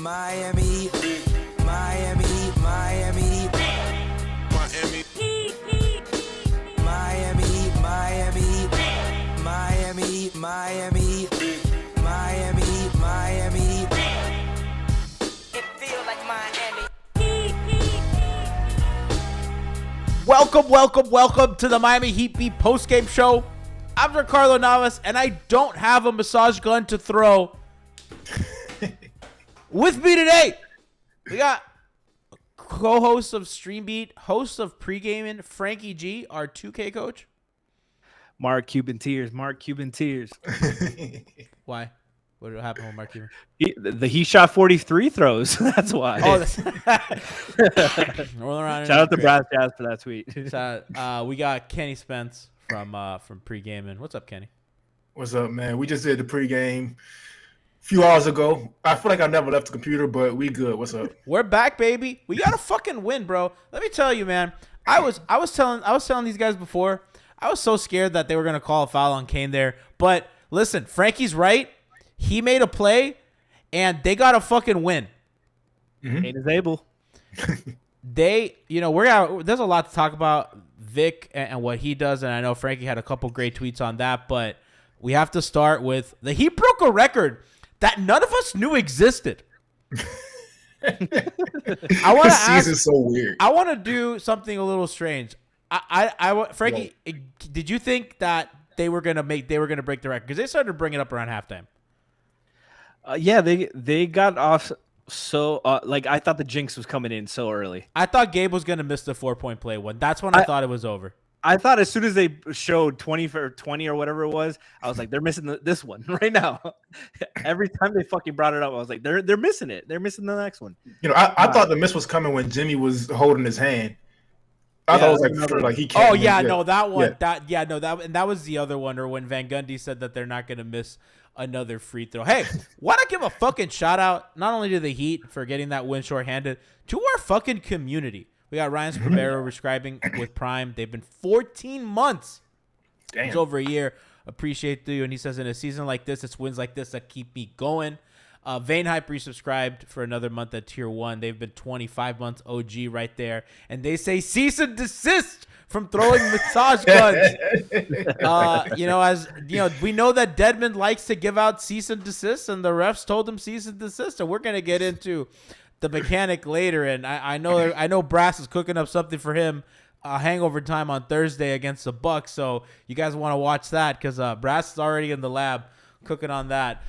Miami, Miami, Miami, Miami, Miami, Miami, Miami, Miami, Miami, Miami. It feels like Miami. Welcome to the Miami Heat Beat postgame show. I'm Giancarlo Navas, and I don't have a massage gun to throw. With me today, we got co-host of Stream Beat, host of Pregaming, Franky G, our 2K coach. Mark Cuban tears. Why? What happened with Mark Cuban? He shot 43 throws. That's why. Oh, that's rolling around. Shout out to Brass Jazz for that tweet. We got Kenny Spence from Pregaming. What's up, Kenny? What's up, man? We just did the pregame a few hours ago. I feel like I never left the computer, but we good. What's up? We're back, baby. We got a fucking win, bro. Let me tell you, man. I was telling these guys before. I was so scared that they were gonna call a foul on Kane there. But listen, Franky's right. He made a play, and they got a fucking win. Kane is able. There's a lot to talk about Vic and what he does, and I know Franky had a couple great tweets on that, but we have to start with he broke a record that none of us knew existed. I want to ask. Season's so weird. I want to do something a little strange. Franky, did you think that they were gonna break the record? Because they started to bring it up around halftime. Yeah, they got off so I thought the jinx was coming in so early. I thought Gabe was gonna miss the 4-point play one. That's when I thought it was over. I thought as soon as they showed 20 for 20 or whatever it was, I was like, they're missing this one right now. Every time they fucking brought it up, I was like, they're missing it. They're missing the next one. You know, I thought the miss was coming when Jimmy was holding his hand. I thought it was like he can't. Oh yeah, no, that one. Yeah. That was the other one, or when Van Gundy said that they're not gonna miss another free throw. Hey, why not give a fucking shout out not only to the Heat for getting that win shorthanded, to our fucking community. We got Ryan Scribero prescribing with Prime. They've been 14 months. Damn. It's over a year. Appreciate you. And he says, in a season like this, it's wins like this that keep me going. Vane Hype resubscribed for another month at Tier 1. They've been 25 months OG right there. And they say cease and desist from throwing massage guns. We know that Deadman likes to give out cease and desist, and the refs told him cease and desist. And we're going to get into the mechanic later, and I know Brass is cooking up something for him, hangover time on Thursday against the Bucks. So you guys want to watch that because Brass is already in the lab cooking on that.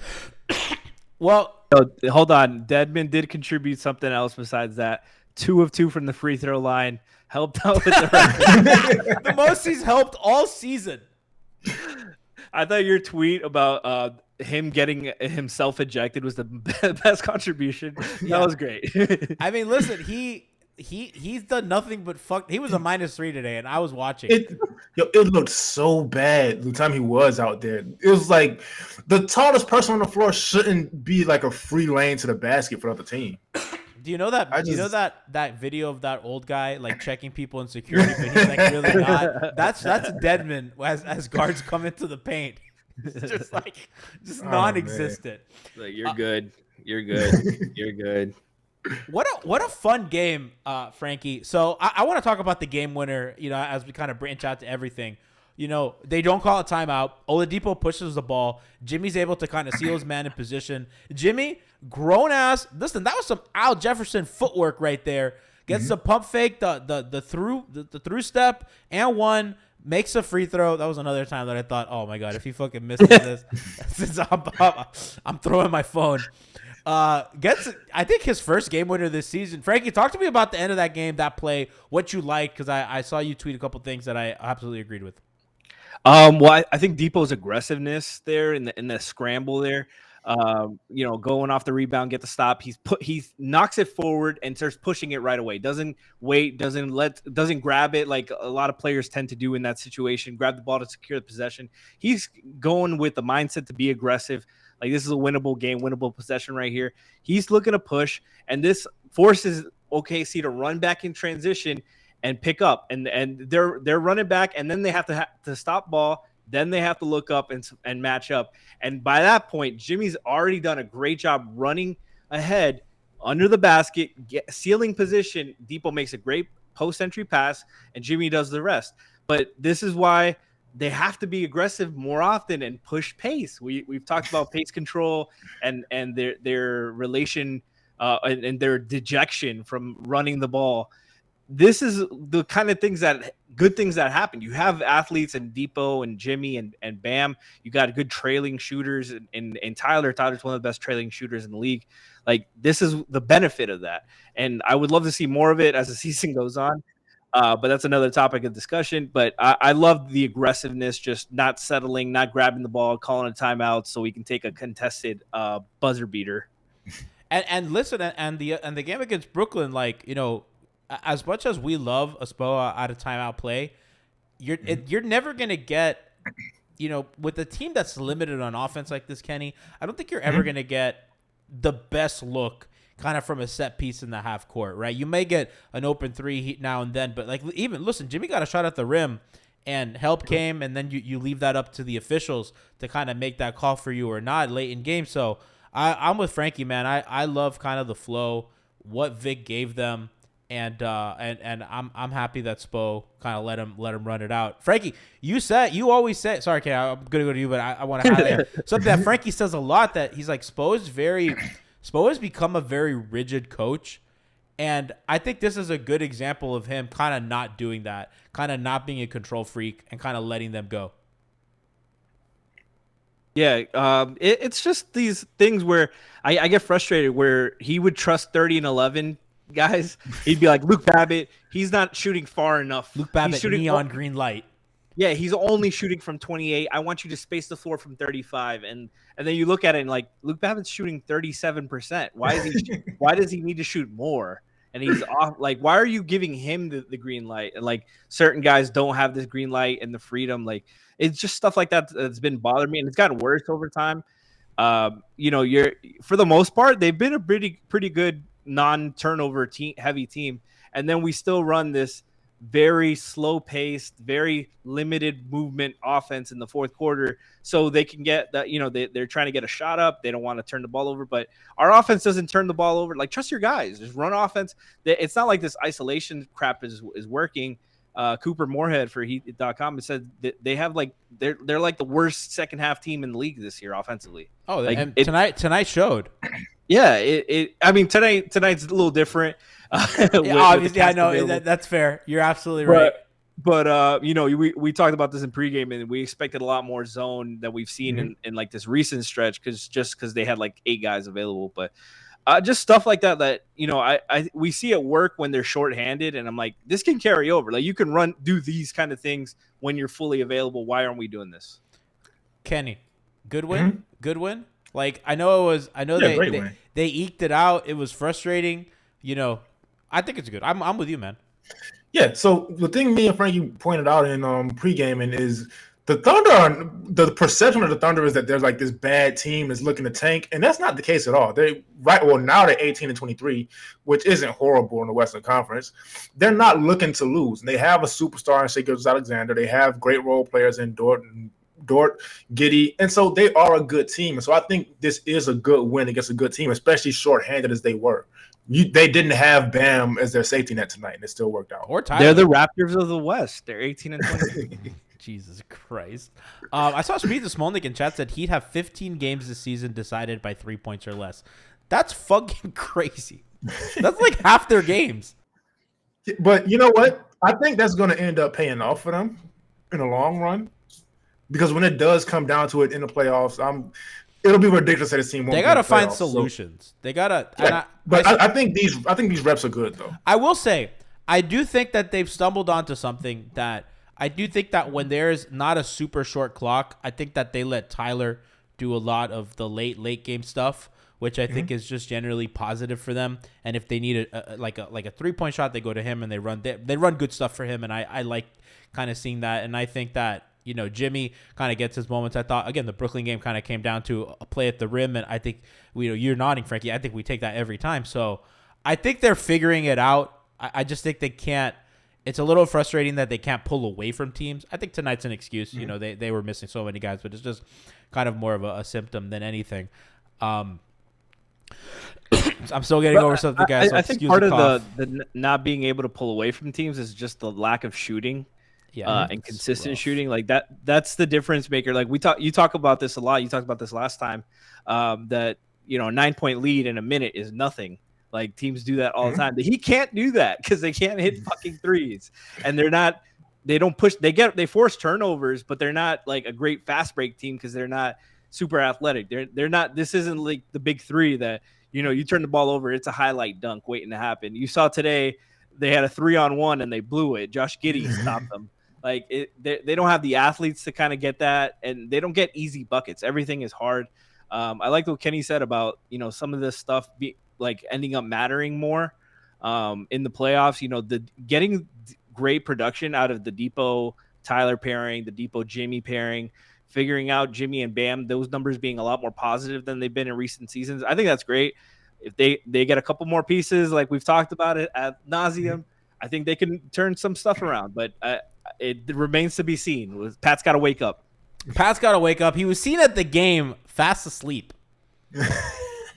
Well, hold on. Deadman did contribute something else besides that. 2 of 2 from the free throw line, helped out with the the most he's helped all season. I thought your tweet about him getting himself ejected was the best contribution. That was great. I mean, listen, he's done nothing but fuck. He was a -3 today, and I was watching. It looked so bad the time he was out there. It was like the tallest person on the floor shouldn't be like a free lane to the basket for the other team. Do you know that? That video of that old guy like checking people in security, but he's like really not. That's Deadman as guards come into the paint. It's just non-existent. Like, you're good. You're good. What a fun game, Franky. So I want to talk about the game winner. As we kind of branch out to everything. They don't call a timeout. Oladipo pushes the ball. Jimmy's able to kind of seal his man in position. Jimmy, grown ass. Listen, that was some Al Jefferson footwork right there. Gets the pump fake, the through step, and one. Makes a free throw. That was another time that I thought, oh my god, if he fucking misses this, since I'm throwing my phone. Gets, I think, his first game winner this season. Franky, talk to me about the end of that game, that play, what you liked, because I saw you tweet a couple things that I absolutely agreed with. Well, I think Depot's aggressiveness there in the scramble there. Going off the rebound, get the stop. He knocks it forward and starts pushing it right away. Doesn't wait, doesn't grab it like a lot of players tend to do in that situation. Grab the ball to secure the possession. He's going with the mindset to be aggressive. Like, this is a winnable game, winnable possession right here. He's looking to push, and this forces OKC to run back in transition and pick up. And they're running back, and then they have to stop ball. Then they have to look up and match up. And by that point, Jimmy's already done a great job running ahead under the basket, ceiling position. Depot makes a great post entry pass, and Jimmy does the rest. But this is why they have to be aggressive more often and push pace. We've talked about pace control and their relation and their dejection from running the ball. This is the kind of good things that happen. You have athletes in Depot and Jimmy and Bam. You got good trailing shooters and Tyler. Tyler's one of the best trailing shooters in the league. Like, this is the benefit of that. And I would love to see more of it as the season goes on. But that's another topic of discussion. But I love the aggressiveness, just not settling, not grabbing the ball, calling a timeout so we can take a contested buzzer beater. And listen, and the game against Brooklyn, like, you know, as much as we love a Spo out of timeout play, you're never gonna get, you know, with a team that's limited on offense like this, Kenny. I don't think you're ever gonna get the best look kind of from a set piece in the half court, right? You may get an open three now and then, but like, even listen, Jimmy got a shot at the rim and help came, and then you leave that up to the officials to kind of make that call for you or not late in game. So I'm with Franky, man. I love kind of the flow, what Vic gave them. And I'm happy that Spo kind of let him run it out. Franky, you always say, sorry, Ken, I'm gonna go to you, but I want to highlight something that Franky says a lot, that he's like, Spo has become a very rigid coach, and I think this is a good example of him kind of not doing that, kind of not being a control freak, and kind of letting them go. Yeah, it's just these things where I get frustrated where he would trust 30 and 11 guys. He'd be like, Luke Babbitt, he's not shooting far enough. Luke Babbitt, neon green light. Yeah, he's only shooting from 28. I want you to space the floor from 35. And then you look at it and like, Luke Babbitt's shooting 37%. Why does he need to shoot more? And he's off. Like, why are you giving him the green light? And like, certain guys don't have this green light and the freedom. Like, it's just stuff like that that's been bothering me, and it's gotten worse over time. You know, for the most part, they've been a pretty good non-turnover heavy team, and then we still run this very slow-paced, very limited movement offense in the fourth quarter, so they can get that. You know, they're trying to get a shot up. They don't want to turn the ball over, but our offense doesn't turn the ball over. Like, trust your guys, just run offense. It's not like this isolation crap is working. Cooper Moorhead for Heat.com said that they have like they're like the worst second half team in the league this year offensively. Oh, like, and tonight showed. Yeah, I mean, tonight's a little different. Obviously, I know that's fair. You're absolutely right. But you know, we talked about this in pregame, and we expected a lot more zone that we've seen in like this recent stretch because they had like 8 guys available. But just stuff like that you know, we see it work when they're shorthanded, and I'm like, this can carry over. Like, you can do these kind of things when you're fully available. Why aren't we doing this? Kenny, good win, good win. Like, I know they eked it out. It was frustrating. You know, I think it's good. I'm with you, man. Yeah. So the thing me and Frankie pointed out in pre-gaming is the Thunder. The perception of the Thunder is that they're like this bad team is looking to tank, and that's not the case at all. Now they're 18-23, which isn't horrible in the Western Conference. They're not looking to lose. And they have a superstar in Gilegous-Alexander. They have great role players in Dort, Giddey, and so they are a good team. And so I think this is a good win against a good team, especially shorthanded as they were. They didn't have Bam as their safety net tonight, and it still worked out. Or Tyler. They're the Raptors of the West. They're 18-20. Jesus Christ. I saw Speed the Smolnik in chat said he'd have 15 games this season decided by 3 points or less. That's fucking crazy. That's like half their games. But you know what? I think that's going to end up paying off for them in the long run. Because when it does come down to it in the playoffs, it'll be ridiculous that this team won't. They gotta find solutions. So, they gotta. Yeah, I think these reps are good though. I will say, I do think that they've stumbled onto something that I do think that when there's not a super short clock, I think that they let Tyler do a lot of the late game stuff, which I think is just generally positive for them. And if they need a 3-point shot, they go to him and they run good stuff for him. And I like kind of seeing that. And I think that, you know, Jimmy kind of gets his moments. I thought, again, the Brooklyn game kind of came down to a play at the rim, and I think, you know, you're nodding, Frankie. I think we take that every time. So I think they're figuring it out. I just think they can't. It's a little frustrating that they can't pull away from teams. I think tonight's an excuse. You know, they were missing so many guys, but it's just kind of more of a symptom than anything. I'm still getting over something, guys. So I think excuse part the of cough. the not being able to pull away from teams is just the lack of shooting. And it's consistent rough. shooting like that's the difference maker. Like you talk about this a lot. You talked about this last time, that, a 9-point lead in a minute is nothing. Like teams do that all the time. He can't do that because they can't hit fucking threes, and they don't push. They force turnovers, but they're not like a great fast break team because they're not super athletic. They're not. This isn't like the big three that you turn the ball over, it's a highlight dunk waiting to happen. You saw today they had a 3-on-1 and they blew it. Josh Giddey stopped them. Like they don't have the athletes to kind of get that, and they don't get easy buckets. Everything is hard. I like what Kenny said about some of this stuff ending up mattering more in the playoffs. The getting great production out of the Depot Tyler pairing, the Depot Jimmy pairing, figuring out Jimmy and Bam, those numbers being a lot more positive than they've been in recent seasons. I think that's great. If they get a couple more pieces, like we've talked about it ad nauseum, I think they can turn some stuff around. But it remains to be seen. Pat's got to wake up. Pat's got to wake up. He was seen at the game fast asleep.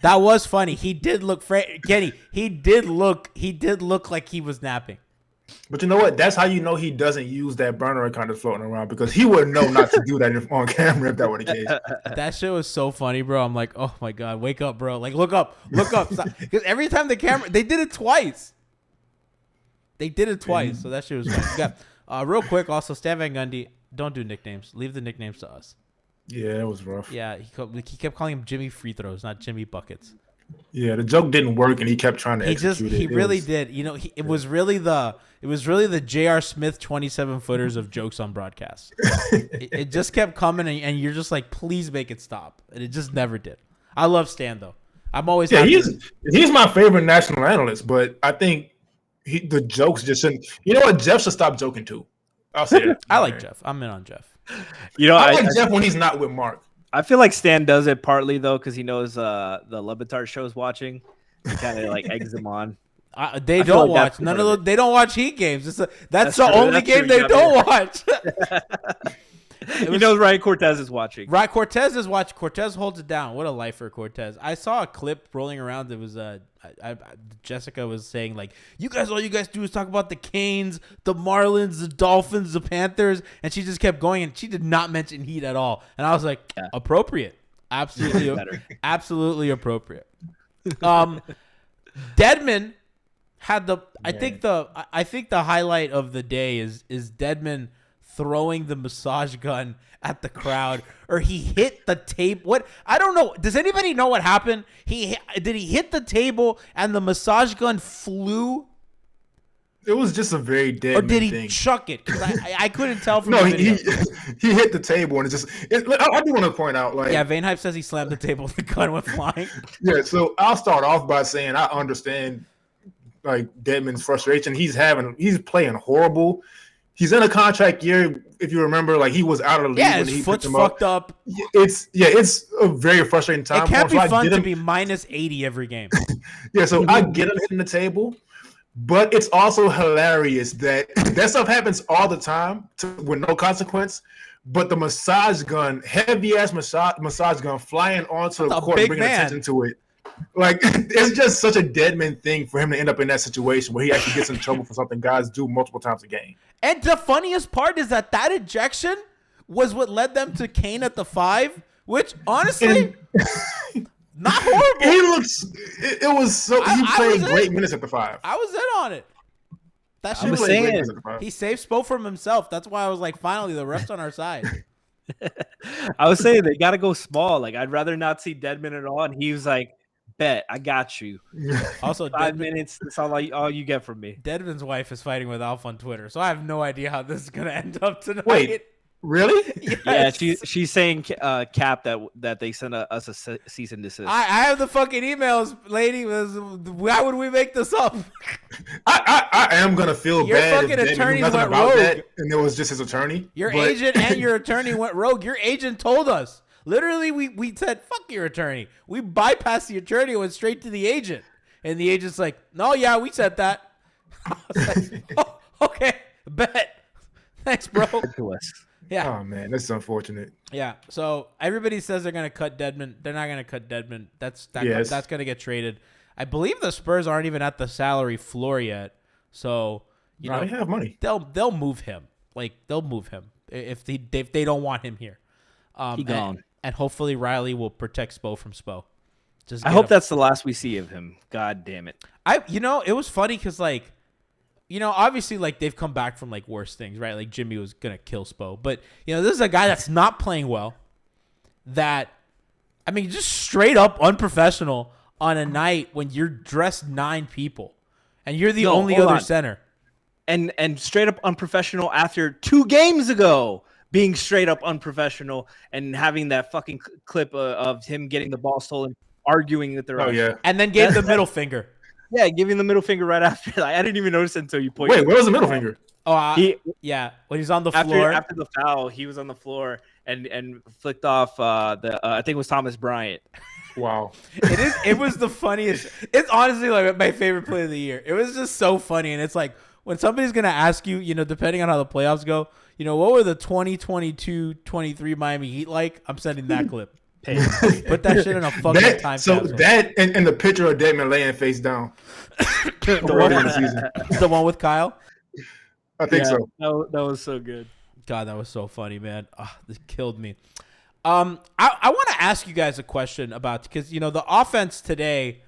That was funny. He did look Kenny. He did look like he was napping. But you know what? That's how you know he doesn't use that burner account that's floating around, because he would know not to do that on camera if that were the case. That shit was so funny, bro. I'm like, oh my God, wake up, bro. Like, look up. Because every time they did it twice. So that shit was funny. Real quick, also, Stan Van Gundy, don't do nicknames. Leave the nicknames to us. Yeah, it was rough. Yeah, he kept calling him Jimmy Free Throws, not Jimmy Buckets. Yeah, the joke didn't work, and he kept trying to execute it. He really did. It was really the J.R. Smith 27-footers of jokes on broadcast. it just kept coming, and you're just like, please make it stop. And it just never did. I love Stan, though. I'm always he's my favorite national analyst, but I think the jokes just shouldn't. You know what? Jeff should stop joking too. I'll say it. I like Jeff. I'm in on Jeff. I like Jeff when he's not with Mark. I feel like Stan does it partly though because he knows the Lebatard show's watching. He kind of like eggs him on. They don't watch none of those. They don't watch Heat games. That's the only game they don't watch. He knows Ryan Cortez is watching. Right, Cortez is watching. Cortez holds it down. What a life for Cortez. I saw a clip rolling around. It was Jessica was saying like, all you guys do is talk about the Canes, the Marlins, the Dolphins, the Panthers, and she just kept going, and she did not mention Heat at all. And I was like, appropriate, absolutely appropriate. Deadman had I think the highlight of the day is Deadman throwing the massage gun at the crowd, or he hit the table. What? I don't know. Does anybody know what happened? Did he hit the table and the massage gun flew? It was just a very dead. Or did he chuck it? Because I couldn't tell from the video. He hit the table, and I do want to point out, like, Vane Hype says he slammed the table and the gun went flying. Yeah, so I'll start off by saying I understand like Deadman's frustration. He's playing horrible. He's in a contract year. If you remember, like, he was out of the league. Yeah, when his foot's fucked up. It's a very frustrating time. It can't be fun to be minus 80 every game. Yeah, so I get him hitting the table, but it's also hilarious that stuff happens all the time with no consequence. But the massage gun, heavy ass massage gun, flying onto the court and bringing attention to it. Like, it's just such a Deadman thing for him to end up in that situation where he actually gets in trouble for something guys do multiple times a game. And the funniest part is that ejection was what led them to Kane at the 5, which honestly, not horrible. He played great minutes at the 5. I was in on it. That shit was saying he saved Spo from himself. That's why I was like, finally, the ref's on our side. I was saying they got to go small. Like, I'd rather not see Deadman at all. And he was like, bet, I got you. Also, 5 minutes, that's all you get from me. Deadman's wife is fighting with Alf on Twitter, so I have no idea how this is going to end up tonight. Wait, really? Yes. Yeah, she's saying Cap that they sent us a cease and desist. I have the fucking emails, lady. Why would we make this up? I am gonna feel your bad fucking if attorney nothing went about rogue. that, and it was just his attorney. Agent and your attorney went rogue. Your agent told us. Literally, we said, fuck your attorney. We bypassed the attorney and went straight to the agent. And the agent's like, no, yeah, we said that. I was like, oh, okay, bet. Thanks, bro. To us. Yeah. Oh man, that's unfortunate. Yeah. So everybody says they're gonna cut Deadman. They're not gonna cut Deadman. That's Yes. gonna get traded. I believe the Spurs aren't even at the salary floor yet. So No, they have money. they'll move him. Like they'll move him if they don't want him here. He gone. And hopefully Riley will protect Spo from Spo. Just I get hope him. that's the last we see of him. God damn it. It was funny because like, obviously like they've come back from like worse things, right? Like Jimmy was gonna kill Spo, but this is a guy that's not playing well. Just straight up unprofessional on a night when you're dressed 9 people and you're the only hold other on. center. And straight up unprofessional after 2 games ago being straight up unprofessional and having that fucking clip of him getting the ball stolen, arguing with the refs. Oh yeah. And then gave the middle finger. Yeah, giving the middle finger right after. Like, I didn't even notice it until you pointed. Wait, where was the middle finger? Oh, He yeah. When he's on the floor. after the foul, he was on the floor and flicked off I think it was Thomas Bryant. Wow. It was the funniest. It's honestly like my favorite play of the year. It was just so funny, and it's like when somebody's gonna ask you, depending on how the playoffs go, what were the 2022-23 Miami Heat like? I'm sending that clip. Put that shit in a fucking time capsule. That and the picture of Deadman laying face down. The one with Kyle. I think so. That was so good. God, that was so funny, man. This killed me. I want to ask you guys a question about, because the offense today,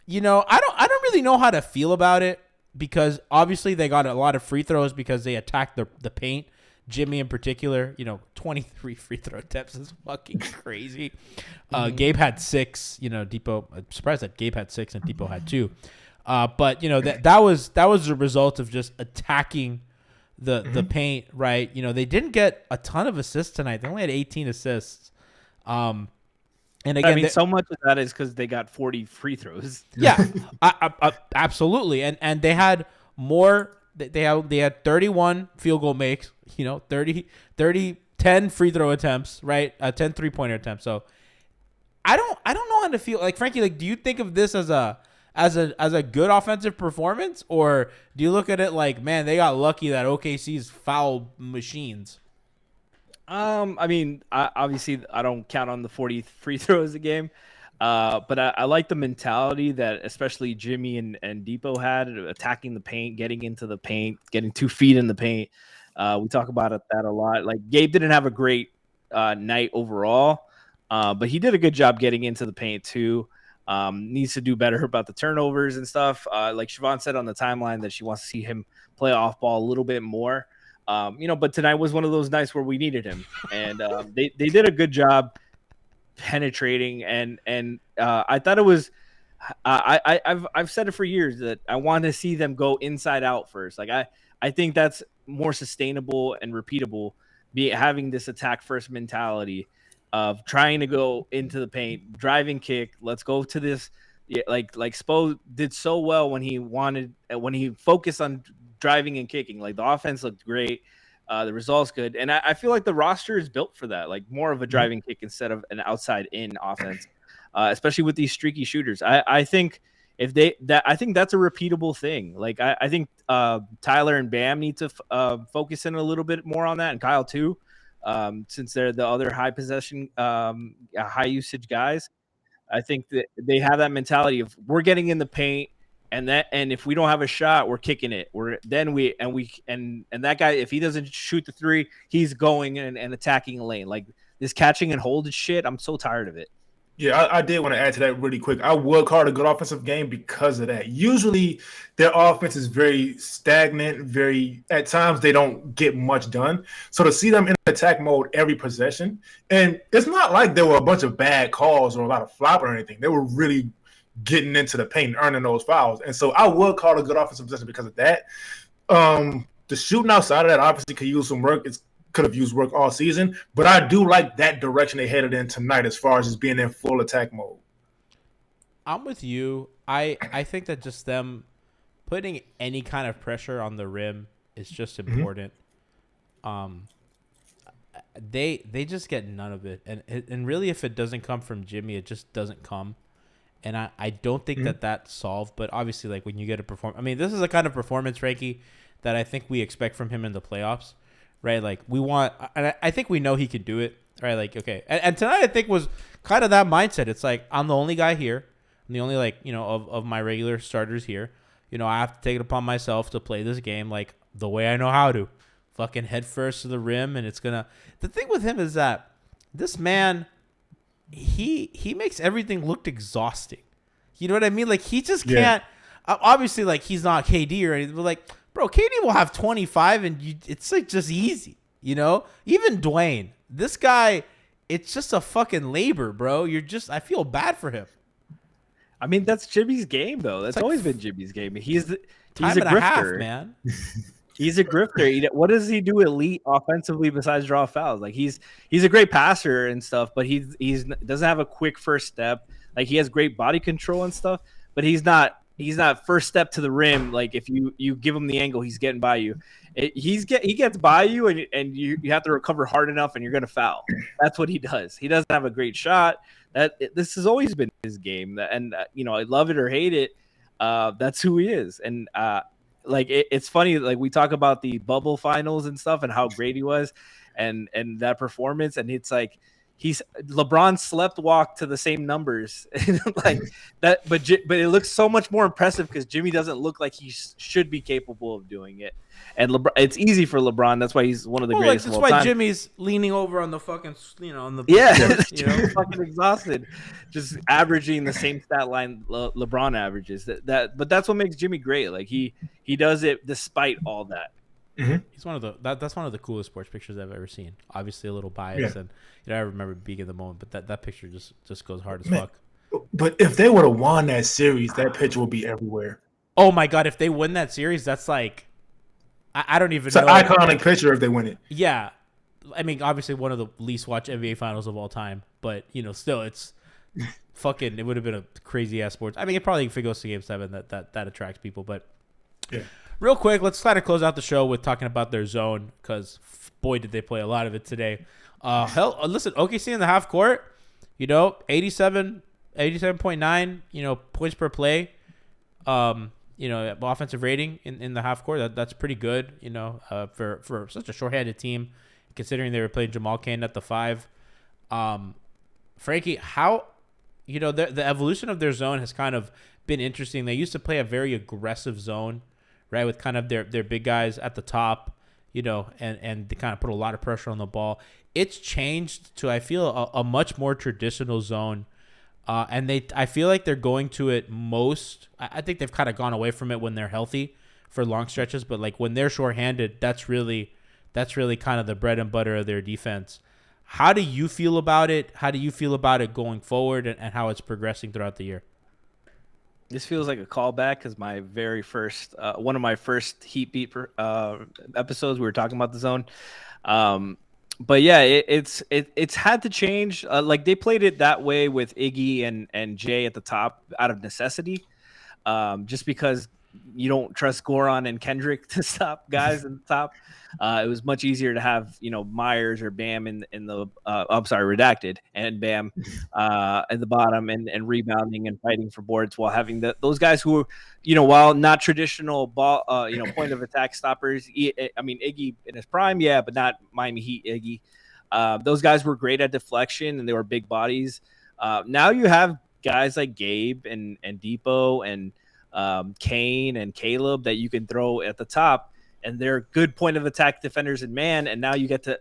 I don't really know how to feel about it, because obviously they got a lot of free throws because they attacked the paint. Jimmy in particular, 23 free throw attempts is fucking crazy. Gabe had 6. Depot. I'm surprised that Gabe had 6 and Depot had 2. But that was the result of just attacking the paint, right? They didn't get a ton of assists tonight. They only had 18 assists. And again, so much of that is because they got 40 free throws. Yeah, absolutely. And they had more. They had 31 field goal makes. 10 free throw attempts, right? 10 3-pointer attempts. So I don't know how to feel. Like, Frankie, like, do you think of this as a good offensive performance, or do you look at it like, man, they got lucky that OKC's foul machines? Obviously I don't count on the 40 free throws a game, but I like the mentality that especially Jimmy and Depot had, attacking the paint, getting into the paint, getting 2 feet in the paint. We talk about that a lot. Like, Gabe didn't have a great night overall, but he did a good job getting into the paint too. Needs to do better about the turnovers and stuff. Like Siobhan said on the timeline that she wants to see him play off ball a little bit more. But tonight was one of those nights where we needed him, and they did a good job penetrating. And I thought it was. I've said it for years that I want to see them go inside out first. Like I think that's more sustainable and repeatable. Having this attack first mentality of trying to go into the paint, driving kick. Let's go to this. Yeah, like Spo did so well when he focused on driving and kicking. Like, the offense looked great, the results good, and I feel like the roster is built for that. Like, more of a driving kick instead of an outside in offense, especially with these streaky shooters. I think I think that's a repeatable thing. Like, I think Tyler and Bam need to focus in a little bit more on that, and Kyle too, since they're the other high possession, high usage guys. I think that they have that mentality of, we're getting in the paint, and if we don't have a shot, we're kicking it. And that guy, if he doesn't shoot the 3, he's going and attacking a lane. Like, this catching and holding shit, I'm so tired of it. Yeah, I did want to add to that really quick. I would call it a good offensive game because of that. Usually their offense is very stagnant, at times they don't get much done. So to see them in attack mode every possession, and it's not like there were a bunch of bad calls or a lot of flop or anything. They were really getting into the paint and earning those fouls. And so I would call it a good offensive possession because of that. The shooting outside of that obviously could use some work. Could have used work all season, but I do like that direction they headed in tonight as far as just being in full attack mode. I'm with you. I think that just them putting any kind of pressure on the rim is just important. They just get none of it, and really, if it doesn't come from Jimmy, it just doesn't come. And I don't think that's solved. But obviously, like, when you get a performance, I mean, this is a kind of performance, Frankie, that I think we expect from him in the playoffs. right? Like we want, and I think we know he can do it, right? Like, okay. And tonight I think was kind of that mindset. It's like, I'm the only guy here. I'm the only, like, you know, of my regular starters here. You know, I have to take it upon myself to play this game like the way I know how to. Fucking head first to the rim, and it's gonna. The thing with him is that this man, he makes everything look exhausting. You know what I mean? Like he just can't. Obviously, like he's not KD or anything. But like, bro, KD will have 25, and it's like just easy. You know, even Dwayne, this guy, it's just a fucking labor, bro. I feel bad for him. I mean, that's Jimmy's game, though. That's like always been Jimmy's game. He's a Time and grifter, a half, man. He's a grifter. What does he do elite offensively besides draw fouls? Like he's a great passer and stuff, but he doesn't have a quick first step. Like he has great body control and stuff, but he's not first step to the rim. Like if you give him the angle, he's getting by you. He gets by you, and you have to recover hard enough, and you're gonna foul. That's what he does. He doesn't have a great shot. This has always been his game, and you know, I love it or hate it. That's who he is, and like it's funny. Like we talk about the bubble finals and stuff, and how great he was, and that performance, and it's like LeBron slept walk to the same numbers like that, but it looks so much more impressive because Jimmy doesn't look like he should be capable of doing it. And it's easy for LeBron. That's why he's one of the greatest. That's why Jimmy's leaning over on the fucking, you know, on the you know, fucking exhausted, just averaging the same stat line LeBron averages. But that's what makes Jimmy great. Like he does it despite all that. Mm-hmm. He's one of that's one of the coolest sports pictures I've ever seen. Obviously a little biased, and you know I remember being in the moment, but that picture just goes hard as fuck. But if they would have won that series, that picture would be everywhere. Oh my god, if they win that series, that's like I don't even it's know. It's an iconic picture if they win it. Yeah. I mean, obviously one of the least watched NBA finals of all time, but you know, still it's fucking, it would have been a crazy ass sports. I mean, it probably, if it goes to game 7, that attracts people, but yeah. Real quick, let's try to close out the show with talking about their zone, because boy, did they play a lot of it today. Listen, OKC in the half court, you know, 87.9, you know, points per play, you know, offensive rating in the half court. That's pretty good, you know, for such a shorthanded team, considering they were playing Jamal Cain at the 5. Franky, how, you know, the evolution of their zone has kind of been interesting. They used to play a very aggressive zone, right, with kind of their big guys at the top, you know, and they kind of put a lot of pressure on the ball. It's changed to, I feel, a much more traditional zone, and I feel like they're going to it most. I think they've kind of gone away from it when they're healthy for long stretches, but like when they're shorthanded, that's really kind of the bread and butter of their defense. How do you feel about it? How do you feel about it going forward, and how it's progressing throughout the year? This feels like a callback because my very first, one of my first Heat Beat episodes, we were talking about the zone. But yeah, it's had to change. Like they played it that way with Iggy and Jay at the top out of necessity, just because you don't trust Goran and Kendrick to stop guys in the top. It was much easier to have, you know, Myers or Bam in the Redacted and Bam at the bottom and rebounding and fighting for boards, while having those guys who were, you know, while not traditional ball, you know, point of attack stoppers. I mean, Iggy in his prime, yeah, but not Miami Heat Iggy. Those guys were great at deflection and they were big bodies. Now you have guys like Gabe and Depot and Kane and Caleb that you can throw at the top, and they're good point of attack defenders in man. And now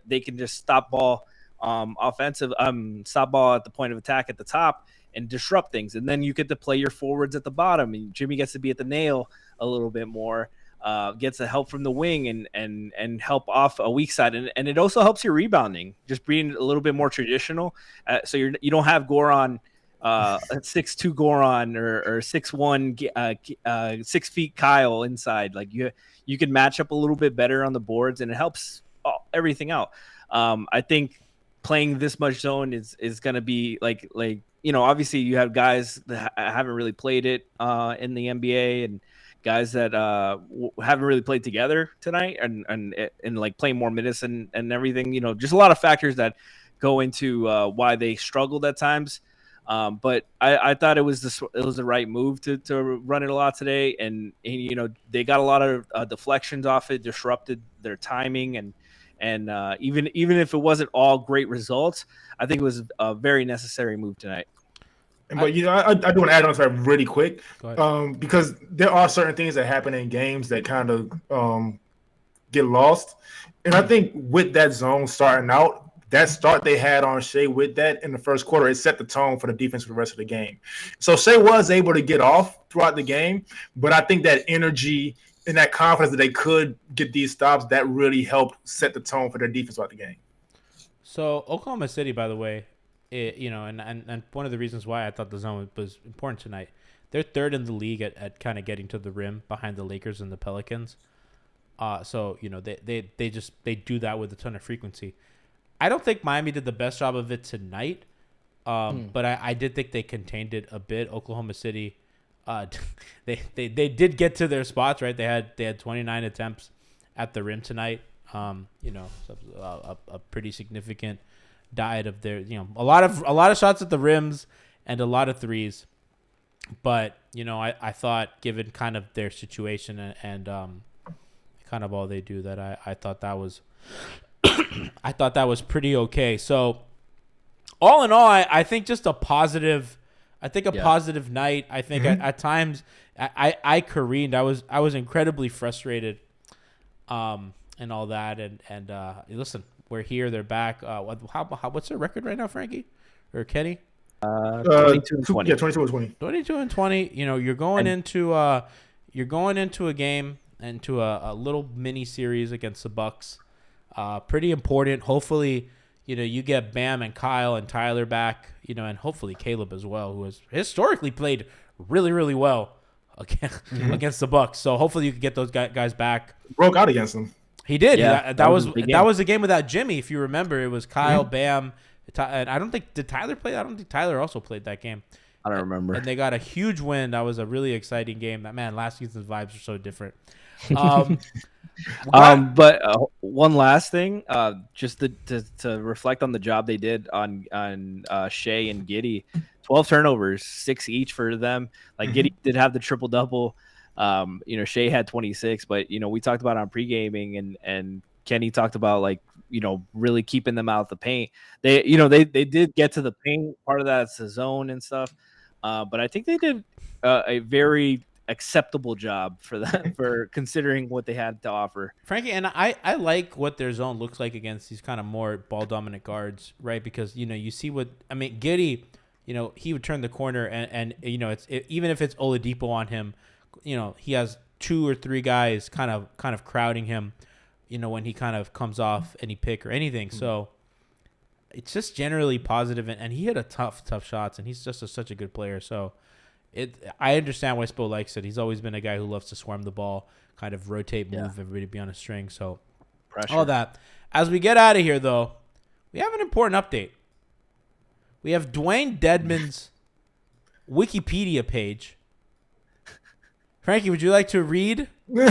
they can just stop ball, stop ball at the point of attack at the top and disrupt things. And then you get to play your forwards at the bottom, and Jimmy gets to be at the nail a little bit more, gets the help from the wing and help off a weak side. And it also helps your rebounding, just being a little bit more traditional. So you don't have Goran, 6'2" Goran or 6'1", 6 feet Kyle inside. Like you can match up a little bit better on the boards, and it helps everything out. I think playing this much zone is going to be like, you know, obviously you have guys that haven't really played it in the NBA, and guys that haven't really played together tonight and like playing more minutes and everything, you know, just a lot of factors that go into why they struggled at times. But I thought it was the right move to run it a lot today, and you know, they got a lot of deflections off it, disrupted their timing, and And even if it wasn't all great results, I think it was a very necessary move tonight. But I do want to add on to that really quick, Go ahead. because there are certain things that happen in games that kind of get lost, and I think with that zone starting out, that start they had on Shea with that in the first quarter, it set the tone for the defense for the rest of the game. So Shea was able to get off throughout the game, but I think that energy and that confidence that they could get these stops, that really helped set the tone for their defense throughout the game. So Oklahoma City, by the way, and one of the reasons why I thought the zone was important tonight, they're third in the league at kind of getting to the rim behind the Lakers and the Pelicans. So they do that with a ton of frequency. I don't think Miami did the best job of it tonight, but I did think they contained it a bit. Oklahoma City, they did get to their spots, right? They had 29 attempts at the rim tonight. A pretty significant diet of their, a lot of shots at the rims and a lot of threes. But I thought, given kind of their situation and kind of all they do, that I thought that was I thought that was pretty okay. So all in all, I think just a positive. I think positive night. I think at times I careened. I was incredibly frustrated, and all that. And listen, we're here. They're back. What's their record right now, Franky or Kenny? 22-20. Yeah, 22-20. 22-20. You're going into a game, into a little mini series against the Bucks. Pretty important. Hopefully, you get Bam and Kyle and Tyler back, and hopefully Caleb as well, who has historically played really, really well against the Bucks. So hopefully you can get those guys back. Broke out against them. He did. Yeah, that was the game without Jimmy. If you remember, it was Kyle, Bam, and I don't think did Tyler play. I don't think Tyler also played that game. I don't remember. And they got a huge win. That was a really exciting game. Last season's vibes are so different. But one last thing, just to reflect on the job they did on Shea and Giddey. 12 turnovers, 6 each for them. Like Giddey did have the triple double. Shea had 26, but we talked about on pre-gaming and Kenny talked about really keeping them out of the paint. They did get to the paint. Part of that's the zone and stuff. But I think they did a very acceptable job for that, for considering what they had to offer. Franky, and I like what their zone looks like against these kind of more ball dominant guards, right? Because you see Giddey, he would turn the corner and even if it's Oladipo on him, he has 2 or 3 guys kind of crowding him, when he kind of comes off any pick or anything. So it's just generally positive, and he hit a tough shots, and he's just such a good player. So I understand why Spo likes it. He's always been a guy who loves to swarm the ball, kind of rotate, move, everybody be on a string. So pressure. All that. As we get out of here, though, we have an important update. We have Dwayne Dedman's Wikipedia page. Franky, would you like to read? Go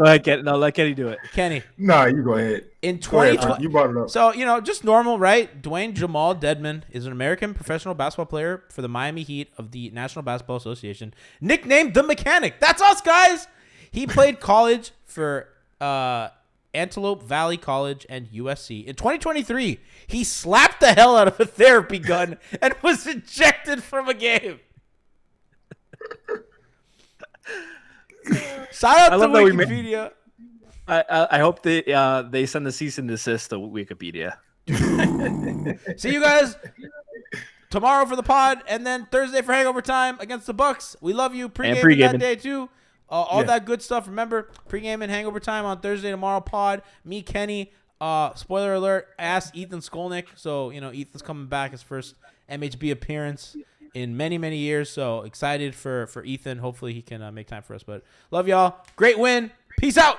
ahead, Kenny. No, let Kenny do it. Kenny. No, you go ahead. In 2020, you brought it up. So, just normal, right? Dwayne Jamal Deadman is an American professional basketball player for the Miami Heat of the National Basketball Association, nicknamed The Mechanic. That's us, guys. He played college for Antelope Valley College and USC. In 2023, he slapped the hell out of a therapy gun and was ejected from a game. Shout out to Wikipedia. I hope they send the cease and desist to Wikipedia. See you guys tomorrow for the pod, and then Thursday for Hangover Time against the Bucks. We love you. Pre-gaming that day too. All that good stuff. Remember, pre-game and Hangover Time on Thursday tomorrow. Pod. Me, Kenny. Spoiler alert. Ask Ethan Skolnick. So Ethan's coming back, his first MHB appearance in many, many years. So excited for Ethan. Hopefully he can make time for us. But love y'all. Great win. Peace out.